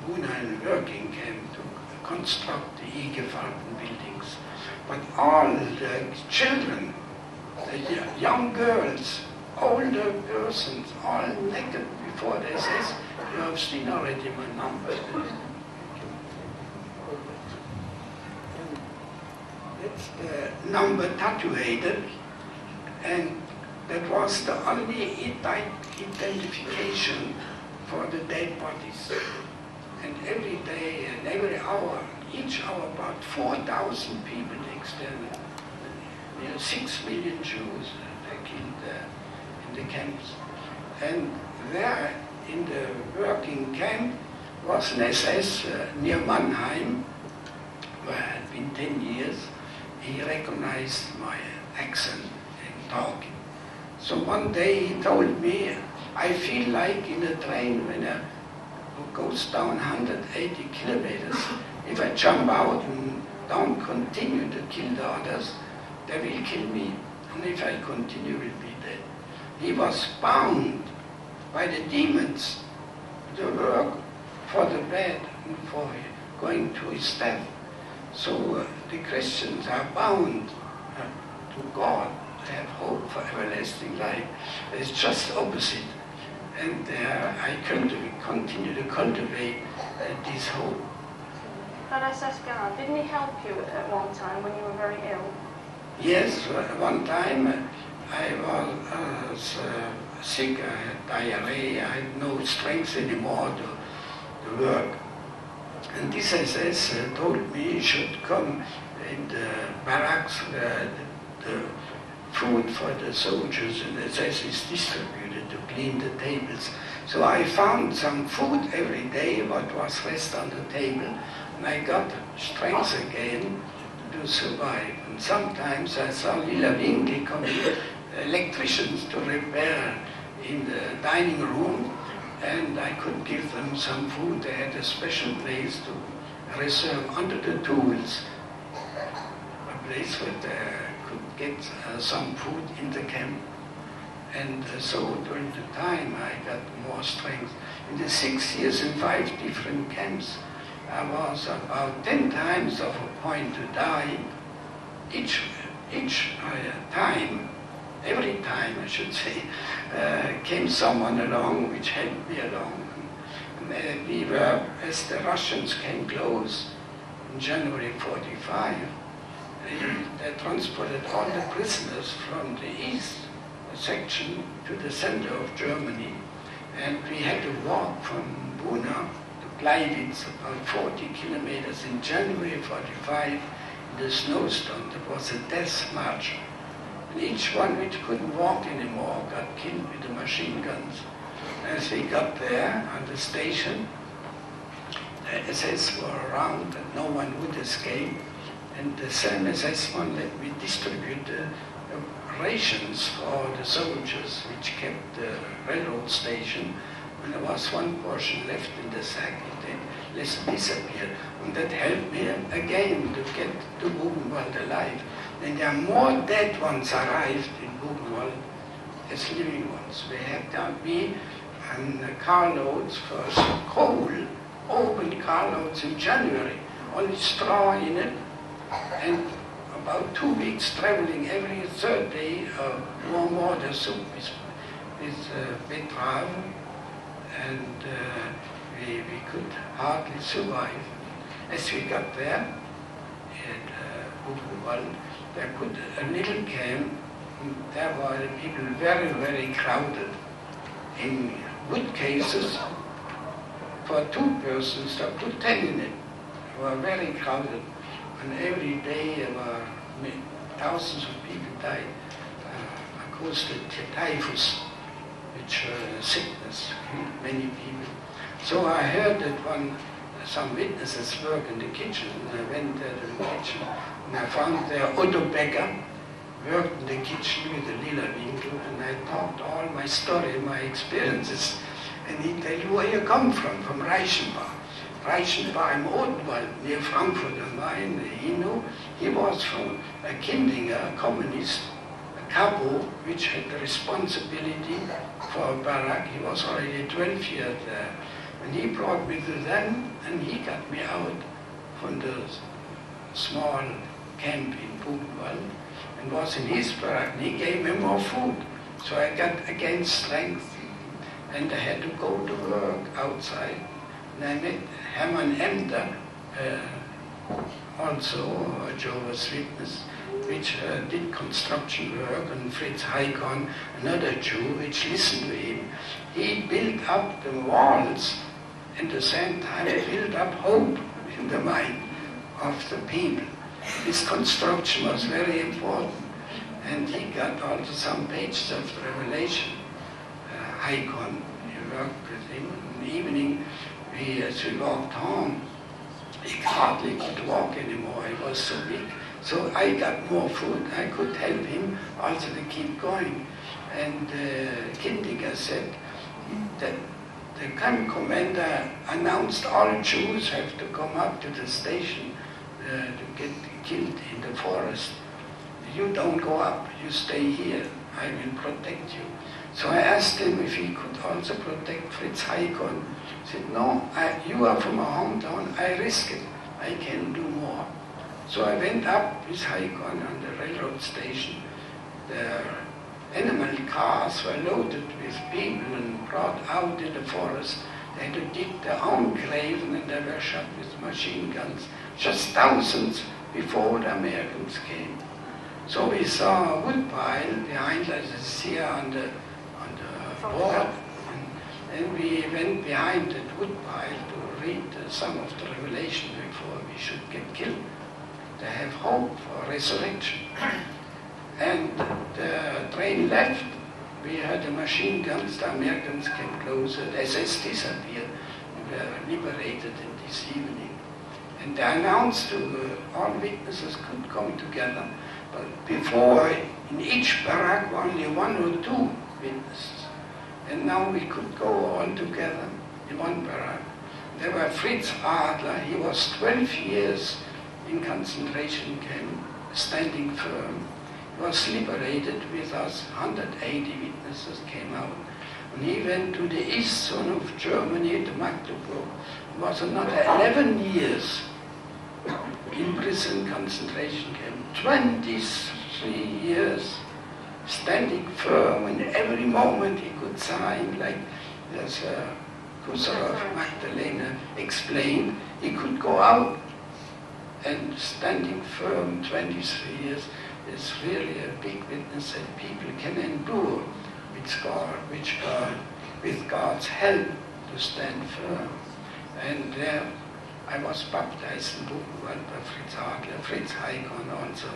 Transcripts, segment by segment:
Buna in working camp to construct the IG Farben buildings. But all the children, the young girls, older persons, all naked before the SS. You have seen already my number. That's the number tattooed, and that was the only identification for the dead bodies. And every day and every hour, each hour, about 4,000 people external. 6 million Jews they killed in the camps. And there in the working camp was an SS near Mannheim, where I had been 10 years. He recognized my accent and talking. So one day he told me, I feel like in a train when it goes down 180 kilometers, if I jump out and don't continue to kill the others, they will kill me. And if I continue, will be dead. He was bound by the demons to work for the bad and for going to his death. So the Christians are bound to God. They have hope for everlasting life. It's just opposite. And I continue to cultivate this hope. But SS Gard, didn't he help you at one time when you were very ill? Yes, one time I was sick, I had diarrhea, I had no strength anymore to work. And this SS told me he should come in the barracks where the food for the soldiers and SS is distributed to clean the tables. So I found some food every day, what was left on the table, and I got strength again to survive. And sometimes I saw Lila Winkel coming, electricians to repair in the dining room, and I could give them some food. They had a special place to reserve under the tools, a place where they could get some food in the camp. And so during the time I got more strength. In the 6 years in 5 different camps, I was about 10 times of a point to die. Each time, every time I should say, came someone along which helped me along. And we were, as the Russians came close in January 45, they transported all the prisoners from the east section to the center of Germany, and we had to walk from Buna to Gleiwitz, about 40 kilometers in January 45, in the snowstorm. There was a death march. And each one which couldn't walk anymore got killed with the machine guns. As we got there on the station, the SS were around and no one would escape. And the same SS one let me distribute the rations for the soldiers which kept the railroad station. When there was one portion left in the sack, it disappeared. And that helped me again to get to Buchenwald alive. And there are more dead ones arrived in Buchenwald as living ones. We had to be on carloads for coal, open carloads in January, only straw in it, and about 2 weeks traveling every third day, warm water soup with betterave, and we could hardly survive. As we got there, at Buchenwald, there could a little camp, there were the people very, very crowded. In good cases, for 2 persons, they put 10 in it. They were very crowded. And every day there were thousands of people died because the typhus, which sickness, killed many people. So I heard that some witnesses work in the kitchen, and I went there to the kitchen, and I found there Otto Becker worked in the kitchen with the Lila Winkel, and I talked all my story, my experiences, and he tell you where you come from Reichenbach. Reichenbach im Odenwald, near Frankfurt am Main. He was from a Kindinger, a communist, a capo, which had the responsibility for a barrack. He was already 12 years there. And he brought me to them, and he got me out from the small camp in Buchenwald and was in his barrack, and he gave me more food. So I got again strength, and I had to go to work outside. And I met Hermann Emder, also a Jehovah's Witness, which did construction work, and Fritz Heikon, another Jew, which listened to him. He built up the walls, and at the same time built up hope in the mind of the people. This construction was very important, and he got also some pages of the Revelation. Heikon, he worked with him. In the evening, as we walked home, he hardly could walk anymore, he was so weak. So I got more food, I could help him also to keep going. And Kindiger said that the camp commander announced all Jews have to come up to the station to get killed in the forest. You don't go up, you stay here, I will protect you. So I asked him if he could also protect Fritz Heikon. He said, no, you are from my hometown, I risk it, I can do more. So I went up with Heikon on the railroad station. The animal cars were loaded with people and brought out in the forest. They had to dig their own grave, and they were shot with machine guns, just thousands before the Americans came. So we saw a wood pile behind us here on the board, and we went behind that wood pile to read some of the Revelation before we should get killed. They have hope for resurrection. And the train left. We heard the machine guns, the Americans came closer, the SS disappeared. We were liberated in this evening. And they announced to all witnesses could come together. But before, in each barrack, only one or two witnesses. And now we could go all together in one barrack. There were Fritz Adler, he was 12 years in concentration camp, standing firm. He was liberated with us, 180 witnesses came out. And he went to the east zone of Germany, to Magdeburg. He was another 11 years in prison concentration camp. 23 years, standing firm, and every moment he could sign, like as Kusarov Magdalena explained, he could go out. And standing firm 23 years is really a big witness that people can endure with God's help to stand firm. And I was baptized in Buchenwald by Fritz Adler, Fritz Heikon also.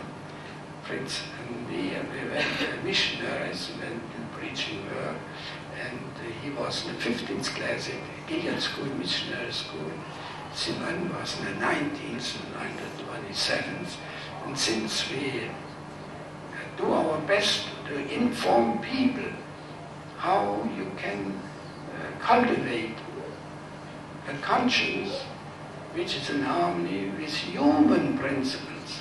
Fritz and we went missionaries, went to preaching work, and he was in the 15th class at Gilead School, missionary school. Simon was in the 19th and the 27th, and since we do our best to inform people how you can cultivate a conscience which is in harmony with human principles,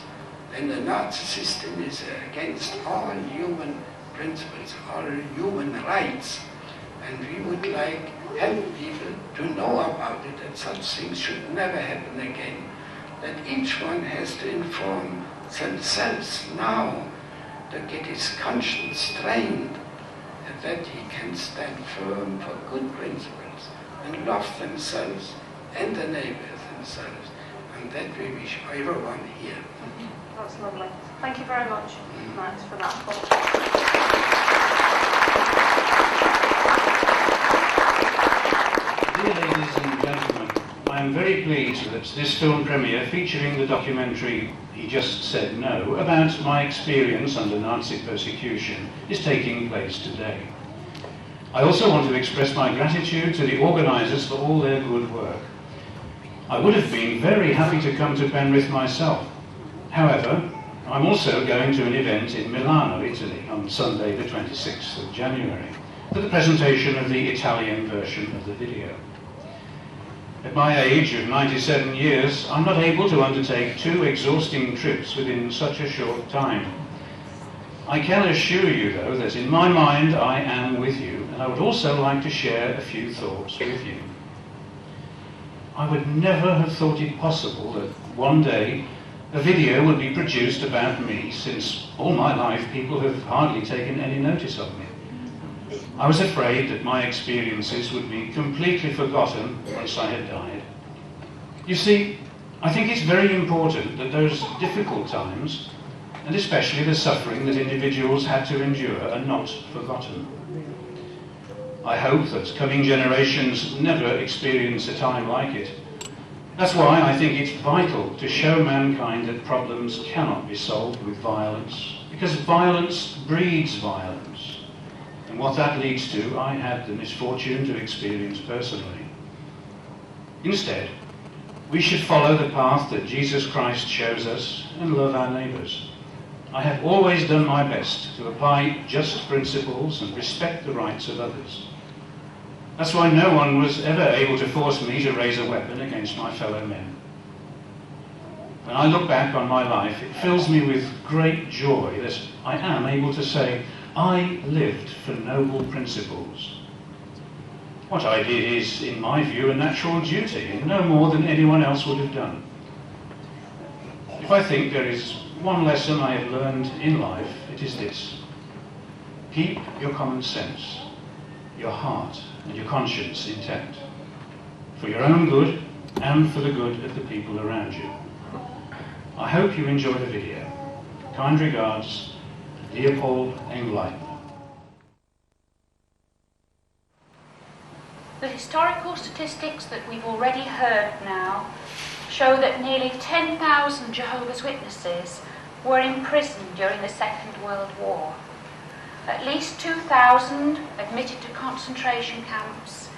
then the Nazi system is against all human principles, all human rights, and we would like help people to know about it, that such things should never happen again, that each one has to inform themselves now to get his conscience trained, and that he can stand firm for good principles and love themselves and the neighbor themselves, and that we wish everyone here. That's lovely. Thank you very much, Max, for that. Dear ladies and gentlemen, I am very pleased that this film premiere, featuring the documentary He Just Said No, about my experience under Nazi persecution, is taking place today. I also want to express my gratitude to the organisers for all their good work. I would have been very happy to come to Penrith myself. However, I'm also going to an event in Milano, Italy, on Sunday the 26th of January, for the presentation of the Italian version of the video. At my age of 97 years, I'm not able to undertake 2 exhausting trips within such a short time. I can assure you, though, that in my mind I am with you, and I would also like to share a few thoughts with you. I would never have thought it possible that one day a video would be produced about me, since all my life people have hardly taken any notice of me. I was afraid that my experiences would be completely forgotten once I had died. You see, I think it's very important that those difficult times, and especially the suffering that individuals had to endure, are not forgotten. I hope that coming generations never experience a time like it. That's why I think it's vital to show mankind that problems cannot be solved with violence, because violence breeds violence. And what that leads to, I had the misfortune to experience personally. Instead, we should follow the path that Jesus Christ shows us and love our neighbours. I have always done my best to apply just principles and respect the rights of others. That's why no one was ever able to force me to raise a weapon against my fellow men. When I look back on my life, it fills me with great joy that I am able to say, I lived for noble principles. What I did is, in my view, a natural duty, and no more than anyone else would have done. If I think there is one lesson I have learned in life, it is this. Keep your common sense, your heart, and your conscience intact, for your own good and for the good of the people around you. I hope you enjoy the video. Kind regards, Leopold Engleitner. The historical statistics that we've already heard now show that nearly 10,000 Jehovah's Witnesses were imprisoned during the Second World War. At least 2,000 admitted to concentration camps,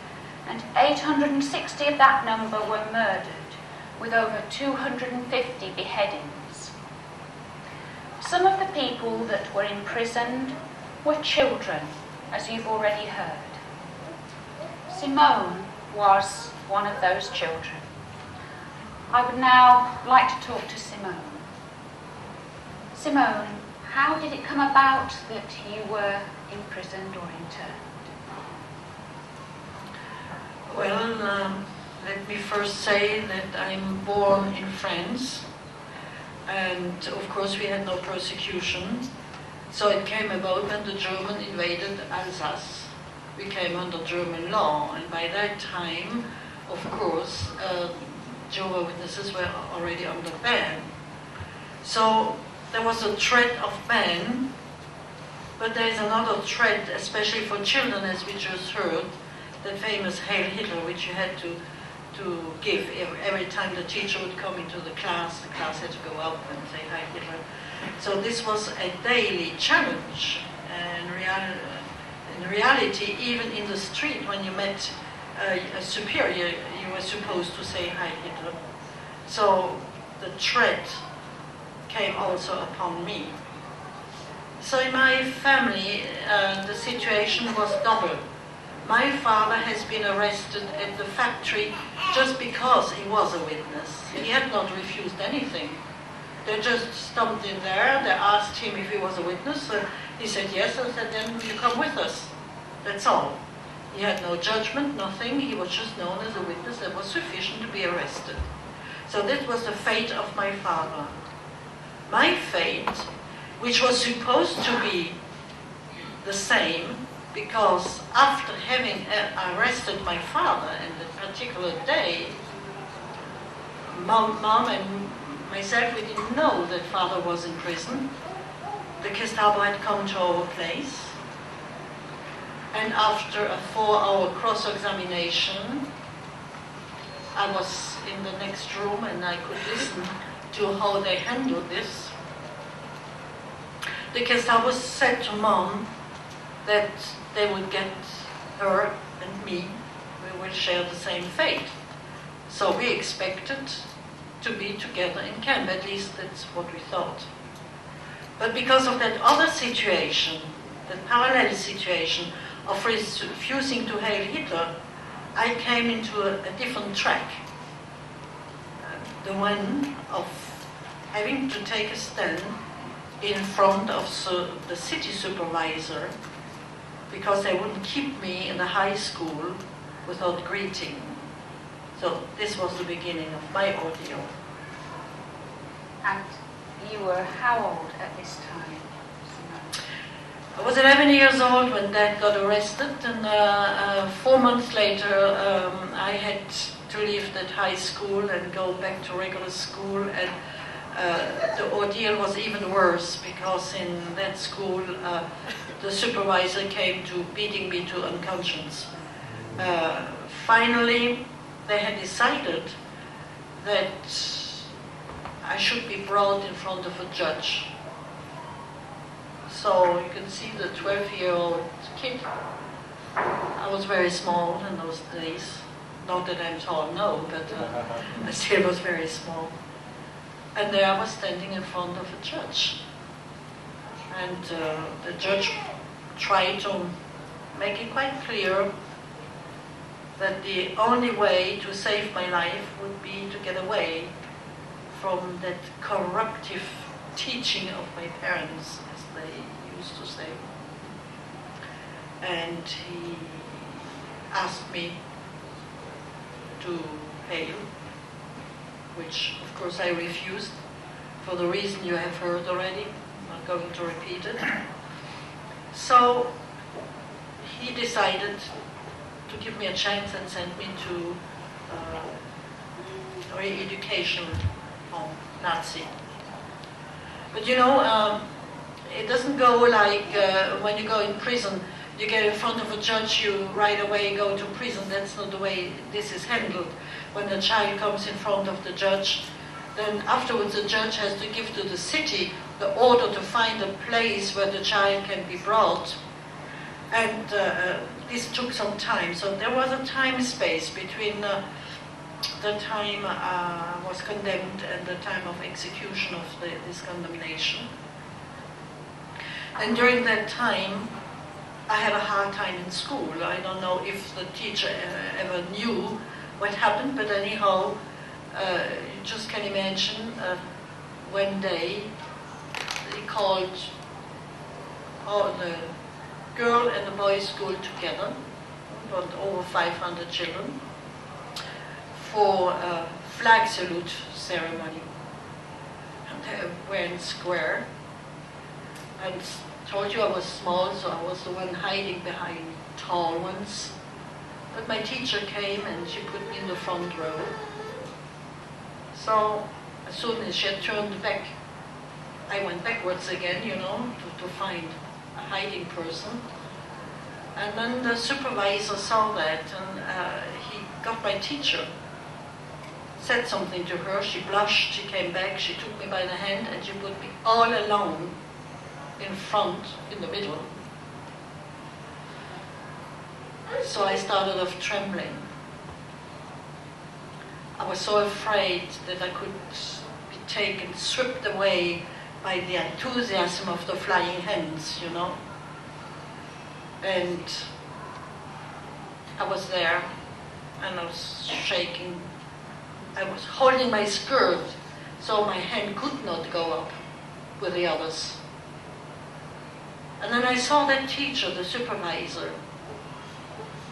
and 860 of that number were murdered, with over 250 beheadings. Some of the people that were imprisoned were children, as you've already heard. Simone was one of those children. I would now like to talk to Simone. Simone, how did it come about that you were imprisoned or interned? Well, let me first say that I'm born in France, and of course we had no persecution, so it came about when the German invaded Alsace. We came under German law, and by that time, of course, Jehovah's Witnesses were already under ban. So there was a threat of ban, but there is another threat, especially for children, as we just heard, the famous Hail Hitler, which you had to give every time the teacher would come into the class had to go up and say Hail Hitler. So this was a daily challenge, and in reality, even in the street, when you met a superior, you were supposed to say Heil Hitler. So the threat came also upon me. So in my family, the situation was double. My father has been arrested at the factory just because he was a witness. He had not refused anything. They just stopped in there, they asked him if he was a witness. He said yes, and said, then you come with us. That's all. He had no judgment, nothing. He was just known as a witness that was sufficient to be arrested. So this was the fate of my father. My fate, which was supposed to be the same, because after having arrested my father in that particular day, Mom and myself, we didn't know that father was in prison. The Gestapo had come to our place, and after a 4-hour cross-examination, I was in the next room and I could listen to how they handled this. The Gestapo said to Mom that they would get her and me, we would share the same fate. So we expected to be together in camp, at least that's what we thought. But because of that other situation, that parallel situation of refusing to hail Hitler, I came into a different track. The one of having to take a stand in front of the city supervisor, because they wouldn't keep me in the high school without greeting. So this was the beginning of my ordeal. And you were how old at this time? I was 11 years old when Dad got arrested, and 4 months later I had to leave that high school and go back to regular school, and the ordeal was even worse because in that school the supervisor came to beating me to unconscious. Finally, they had decided that I should be brought in front of a judge. So you can see the 12-year-old kid. I was very small in those days. Not that I'm tall now, but I still was very small. And there I was standing in front of a judge. And the judge tried to make it quite clear that the only way to save my life would be to get away from that corruptive teaching of my parents, as they used to say. And he asked me to bail, which of course I refused for the reason you have heard already. I'm not going to repeat it. So he decided to give me a chance and sent me to re-education home, Nazi. But you know, it doesn't go like when you go in prison, you get in front of a judge, you right away go to prison. That's not the way this is handled. When the child comes in front of the judge, then afterwards the judge has to give to the city the order to find a place where the child can be brought. And this took some time. So there was a time space between the time I was condemned and the time of execution of this condemnation. And during that time, I had a hard time in school. I don't know if the teacher ever knew what happened, but anyhow, you just can imagine one day they called all the girl and the boys' school together, about over 500 children, for a flag salute ceremony. And they were in square. And told you I was small, so I was the one hiding behind tall ones. But my teacher came and she put me in the front row. So as soon as she had turned back, I went backwards again, you know, to find a hiding person. And then the supervisor saw that, and he got my teacher, said something to her, she blushed, she came back, she took me by the hand and she put me all alone in front, in the middle. So I started off trembling. I was so afraid that I could be taken, stripped away by the enthusiasm of the flying hens, you know. And I was there, and I was shaking. I was holding my skirt, so my hand could not go up with the others. And then I saw that teacher, the supervisor,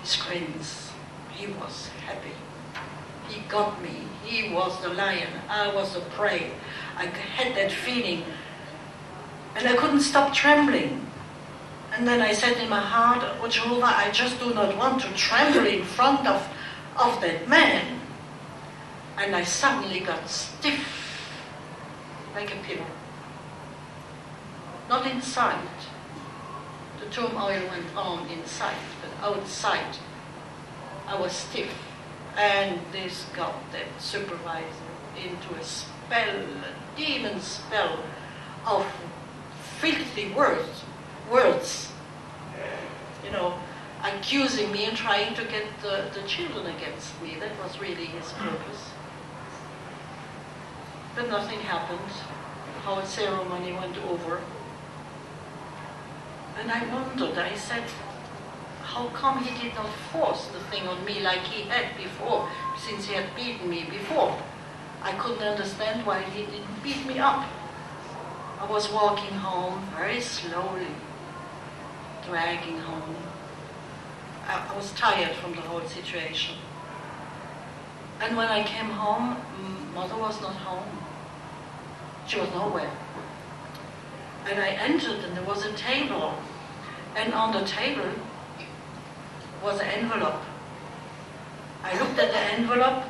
his grins. He was happy. He got me. He was the lion. I was the prey. I had that feeling. And I couldn't stop trembling. And then I said in my heart, oh Jehovah, I just do not want to tremble in front of that man. And I suddenly got stiff, like a pillow. Not inside. The turmoil went on inside, but outside I was stiff. And this got that supervisor into a spell, a demon spell of filthy words, you know, accusing me and trying to get the children against me. That was really his purpose. But nothing happened. The whole ceremony went over. And I wondered, I said, how come he did not force the thing on me like he had before, since he had beaten me before? I couldn't understand why he didn't beat me up. I was walking home very slowly, dragging home. I was tired from the whole situation. And when I came home, mother was not home. She was nowhere. And I entered and there was a table. And on the table was an envelope. I looked at the envelope,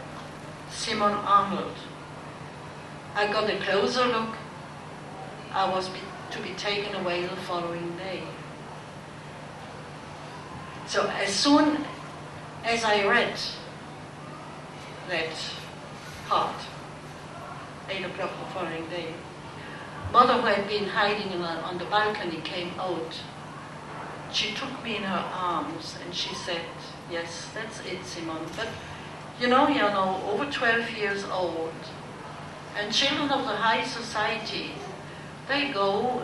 Simon Arnold. I got a closer look. I was to be taken away the following day. So as soon as I read that part, 8 o'clock the following day, mother, who had been hiding on the balcony, came out. She took me in her arms and she said, yes, that's it, Simon. But you're now over 12 years old, and children of the high society, they go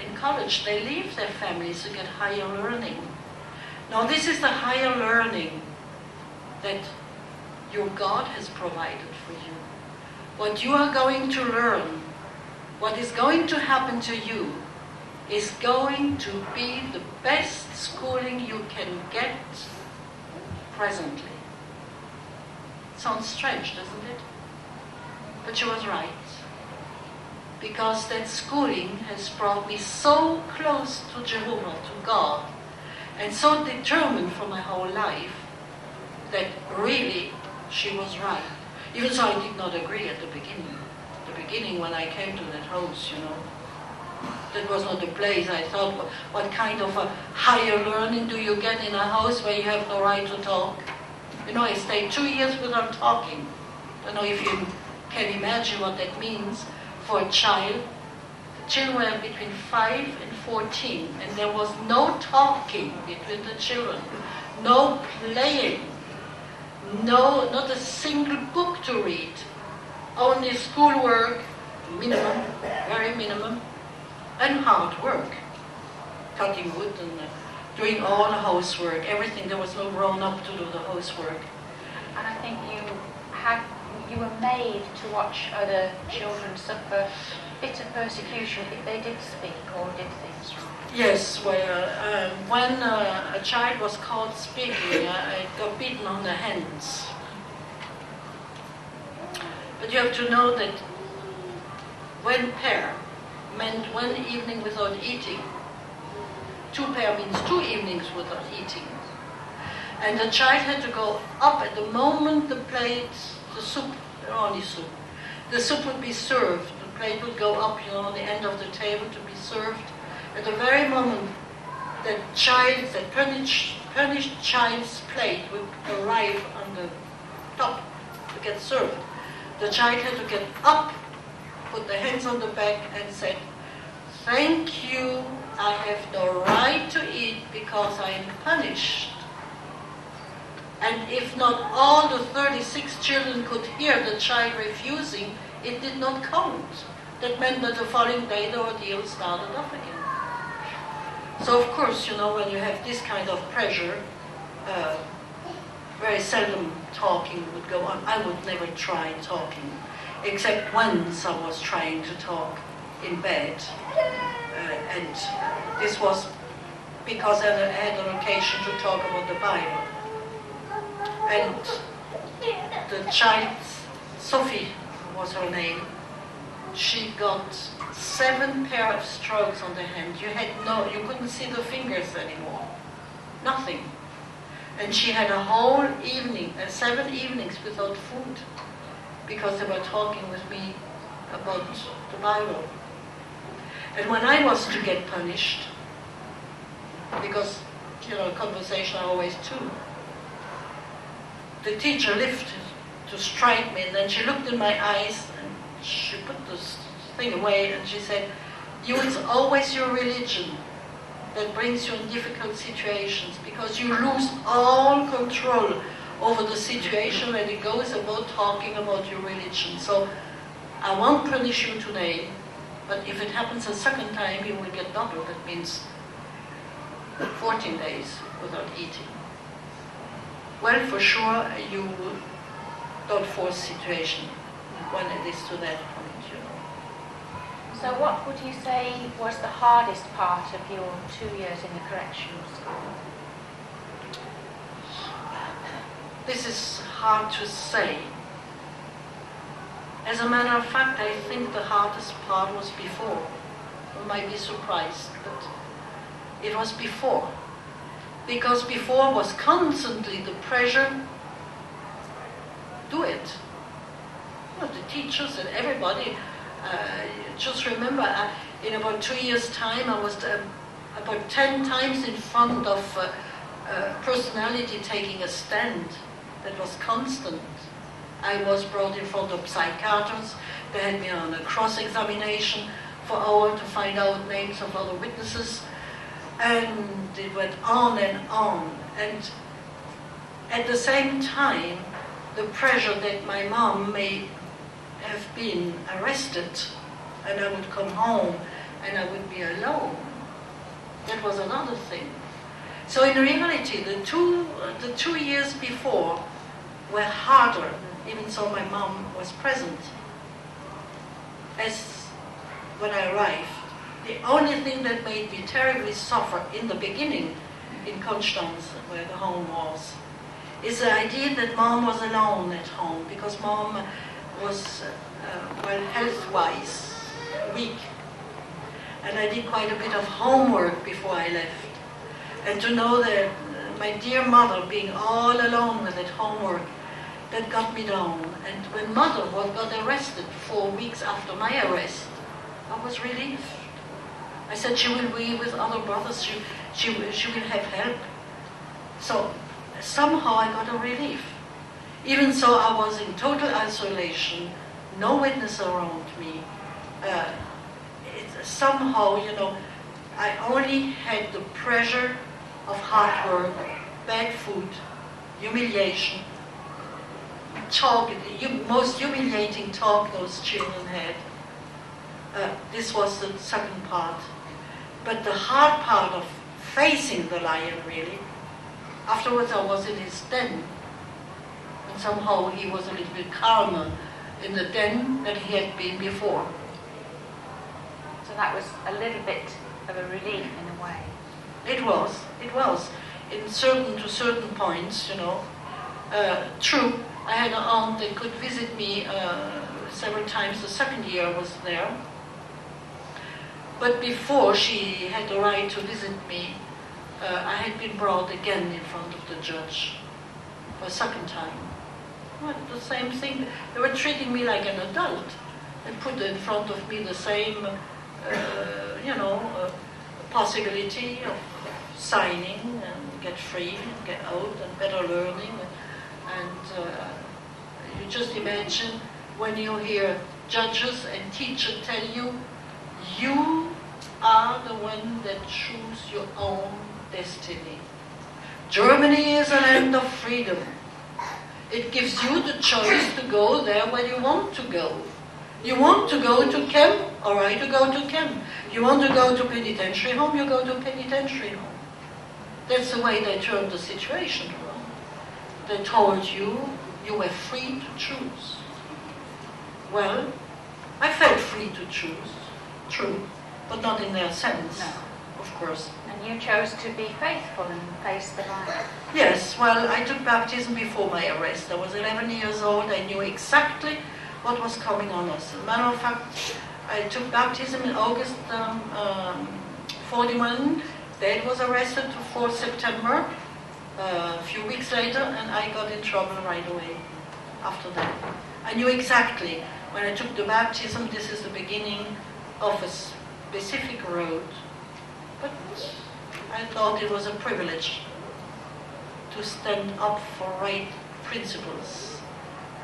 in college, they leave their families to get higher learning. Now this is the higher learning that your God has provided for you. What you are going to learn, what is going to happen to you, is going to be the best schooling you can get presently. Sounds strange, doesn't it? But she was right. Because that schooling has brought me so close to Jehovah, to God, and so determined for my whole life, that really she was right. Even so, I did not agree at the beginning. At the beginning, when I came to that house, that was not the place. I thought, what kind of a higher learning do you get in a house where you have no right to talk? I stayed 2 years without talking. I don't know if you can imagine what that means for a child. The children were between 5 and 14, and there was no talking between the children, no playing, not a single book to read, only schoolwork, minimum, very minimum, and hard work, cutting wood and doing all the housework, everything. There was no grown-up to do the housework. And I think you were made to watch other children suffer bitter persecution if they did speak or did things wrong. Yes, well, when a child was caught speaking, I got beaten on the hands. But you have to know that when pair meant 1 evening without eating, 2 pair means 2 evenings without eating. And the child had to go up at the moment the plate, the soup, only soup, the soup would be served. The plate would go up, on the end of the table to be served. At the very moment that punished child's plate would arrive on the top to get served, the child had to get up, put the hands on the back and said, "Thank you, I have no right to eat because I am punished." And if not all the 36 children could hear the child refusing, it did not count. That meant that the following day the ordeal started up again. So of course, when you have this kind of pressure, very seldom talking would go on. I would never try talking, except once I was trying to talk in bed. And this was because I had an occasion to talk about the Bible. And the child, Sophie was her name, she got 7 pair of strokes on the hand. You couldn't see the fingers anymore. Nothing. And she had a whole evening, 7 evenings without food, because they were talking with me about the Bible. And when I was to get punished, because, conversation are always 2, the teacher lifted to strike me, and then she looked in my eyes, and she put this thing away, and she said, it's always your religion that brings you in difficult situations, because you lose all control over the situation when it goes about talking about your religion. So I won't punish you today, but if it happens a second time, you will get double. That means 14 days without eating. Well, for sure, you don't force situation when it is to that point, So what would you say was the hardest part of your 2 years in the correctional school? This is hard to say. As a matter of fact, I think the hardest part was before. You might be surprised, but it was before. Because before was constantly the pressure, do it. Well, the teachers and everybody, just remember, in about 2 years' time, I was about 10 times in front of personality taking a stand. That was constant. I was brought in front of psychiatrists. They had me on a cross-examination for hours to find out names of other witnesses. And it went on and on. And at the same time, the pressure that my mom may have been arrested and I would come home and I would be alone. That was another thing. So in reality, the two years before were harder, even though my mom was present. As when I arrived, the only thing that made me terribly suffer in the beginning in Konstanz, where the home was, is the idea that mom was alone at home, because mom was, health-wise weak. And I did quite a bit of homework before I left. And to know that my dear mother being all alone with that homework, that got me down. And when mother got arrested 4 weeks after my arrest, I was relieved. I said she will be with other brothers, she will have help. So somehow I got a relief. Even so, I was in total isolation, no witness around me. Somehow, I only had the pressure of hard work, bad food, humiliation, talk, the most humiliating talk those children had. This was the second part. But the hard part of facing the lion, really, afterwards I was in his den. And somehow he was a little bit calmer in the den than he had been before. So that was a little bit of a relief in a way. It was. To certain points, True, I had an aunt that could visit me several times the second year I was there. But before she had the right to visit me, I had been brought again in front of the judge for a second time. Well, the same thing. They were treating me like an adult. They put in front of me the same, possibility of signing and get free and get out and better learning. And you just imagine when you hear judges and teachers tell you, you are the one that choose your own destiny. Germany is a land of freedom. It gives you the choice to go there where you want to go. You want to go to camp, all right, you go to camp. You want to go to penitentiary home, you go to penitentiary home. That's the way they turned the situation around. They told you you were free to choose. Well, I felt free to choose, true, but not in their sense, No. of course. And you chose to be faithful and face the lion. Yes, well, I took baptism before my arrest. I was 11 years old. I knew exactly what was coming on us. As a matter of fact, I took baptism in August 41. Dad was arrested the 4th September, a few weeks later, and I got in trouble right away after that. I knew exactly when I took the baptism, this is the beginning of a specific road. But I thought it was a privilege to stand up for right principles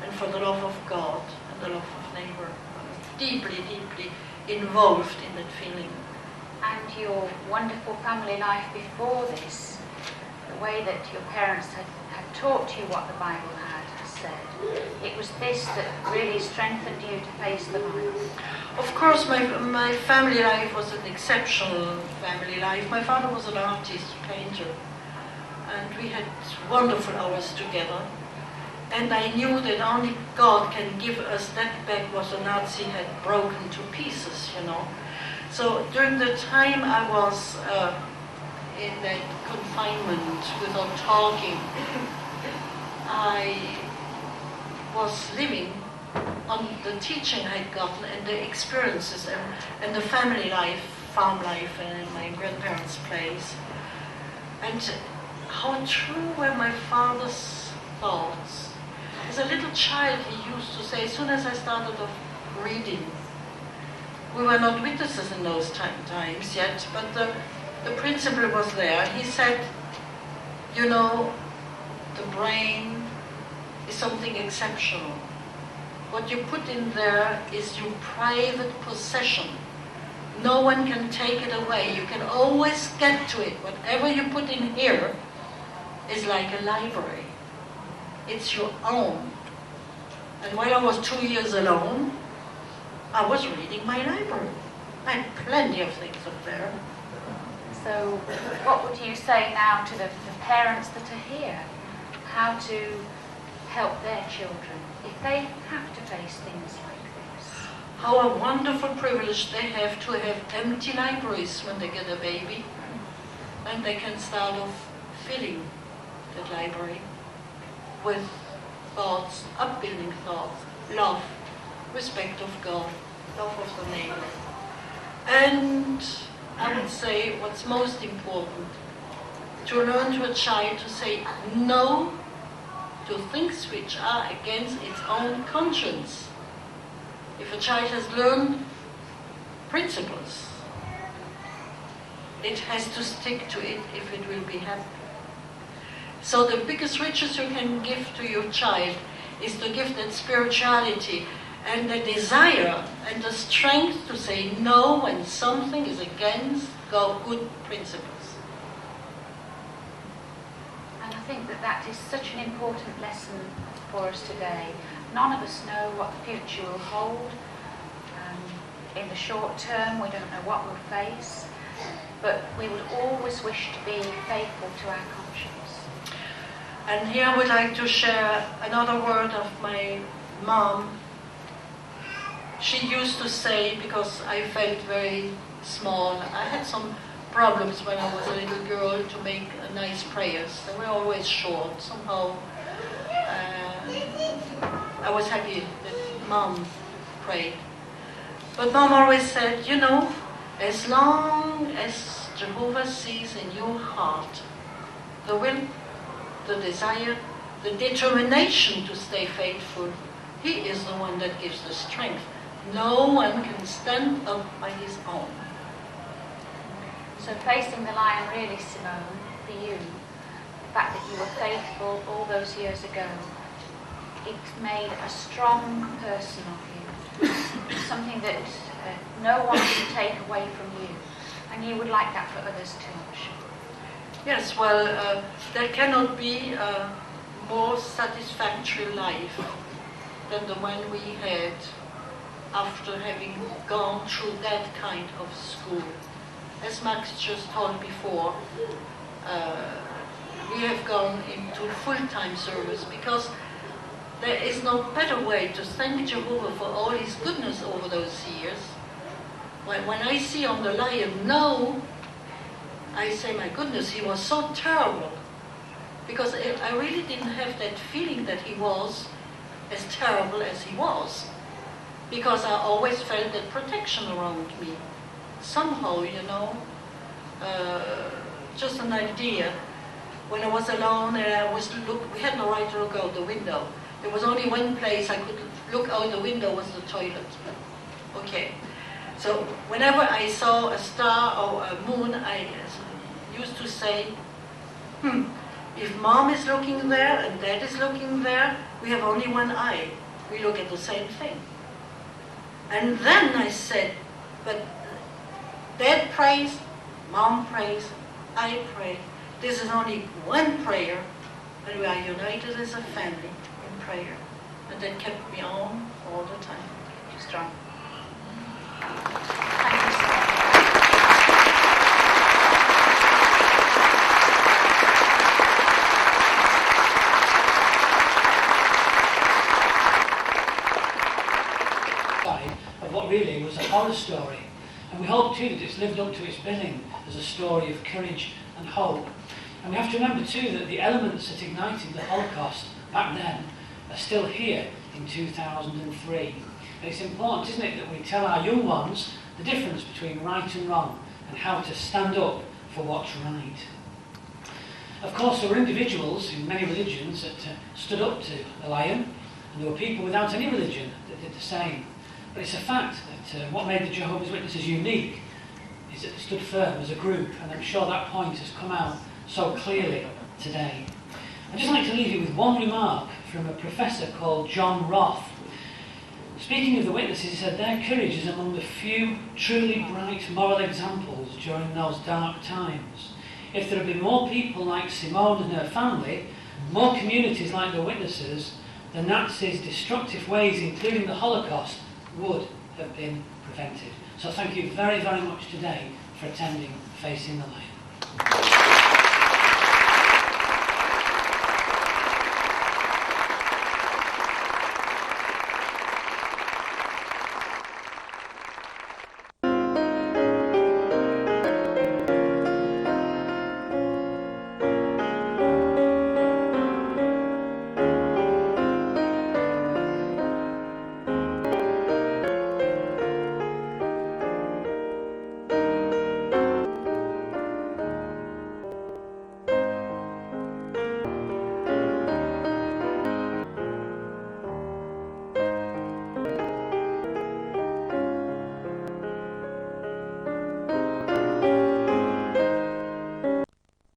and for the love of God and the love of neighbor. I was deeply, deeply involved in that feeling. And your wonderful family life before this, the way that your parents had taught you what the Bible had said, it was this that really strengthened you to face the Bible. Of course, my family life was an exceptional family life. My father was an artist, painter, and we had wonderful hours together. And I knew that only God can give us that back what the Nazi had broken to pieces, So during the time I was in that confinement without talking, I was living on the teaching I'd gotten and the experiences and the family life, farm life, and my grandparents' place. And how true were my father's thoughts. As a little child, he used to say, as soon as I started off reading, we were not witnesses in those times yet, but the principle was there. He said, you know, the brain is something exceptional. What you put in there is your private possession. No one can take it away. You can always get to it. Whatever you put in here is like a library. It's your own. And while I was 2 years alone, I was reading my library. I had plenty of things up there. So what would you say now to the parents that are here? How to help their children if they have to face things like this? How a wonderful privilege they have to have empty libraries when they get a baby. And they can start off filling that library with thoughts, upbuilding thoughts, love, respect of God, love of the neighbor. And I would say what's most important, to learn to a child to say no to things which are against its own conscience. If a child has learned principles, it has to stick to it if it will be happy. So the biggest riches you can give to your child is to give that spirituality and the desire and the strength to say no when something is against good principles. And I think that is such an important lesson for us today. None of us know what the future will hold. In the short term, we don't know what we'll face, but we would always wish to be faithful to our conscience. And here I would like to share another word of my mom. She used to say, because I felt very small, I had some problems when I was a little girl to make nice prayers. They were always short. Somehow I was happy that Mom prayed. But Mom always said, you know, as long as Jehovah sees in your heart the will, the desire, the determination to stay faithful, He is the one that gives the strength. No one can stand up by his own. So facing the lion, really, Simone, for you, the fact that you were faithful all those years ago, it made a strong person of you, something that no one can take away from you, and you would like that for others too, I'm sure. Yes, well, there cannot be a more satisfactory life than the one we had after having gone through that kind of school. As Max just told before, we have gone into full-time service because there is no better way to thank Jehovah for all His goodness over those years. When I see on the lion, no, I say, my goodness, he was so terrible. Because I really didn't have that feeling that he was as terrible as he was. Because I always felt that protection around me. Somehow, you know, just an idea. When I was alone and I was we had no right to look out the window. There was only one place I could look out the window was the toilet. Okay. So whenever I saw a star or a moon, I used to say, if Mom is looking there and Dad is looking there, we have only one eye. We look at the same thing. And then I said, but Dad prays, Mom prays, I pray. This is only one prayer, and we are united as a family in prayer. And that kept me on all the time. Strong. Of what really was a horror story. And we hope too that it's lived up to its billing as a story of courage and hope. And we have to remember too that the elements that ignited the Holocaust back then are still here in 2003. And it's important, isn't it, that we tell our young ones the difference between right and wrong and how to stand up for what's right. Of course, there were individuals in many religions that stood up to the lion, and there were people without any religion that did the same. But it's a fact that what made the Jehovah's Witnesses unique is that they stood firm as a group, and I'm sure that point has come out so clearly today. I'd just like to leave you with one remark from a professor called John Roth. Speaking of the witnesses, he said their courage is among the few truly bright moral examples during those dark times. If there had been more people like Simone and her family, more communities like the witnesses, the Nazis' destructive ways, including the Holocaust, would have been prevented. So thank you very, very much today for attending Facing the Lion.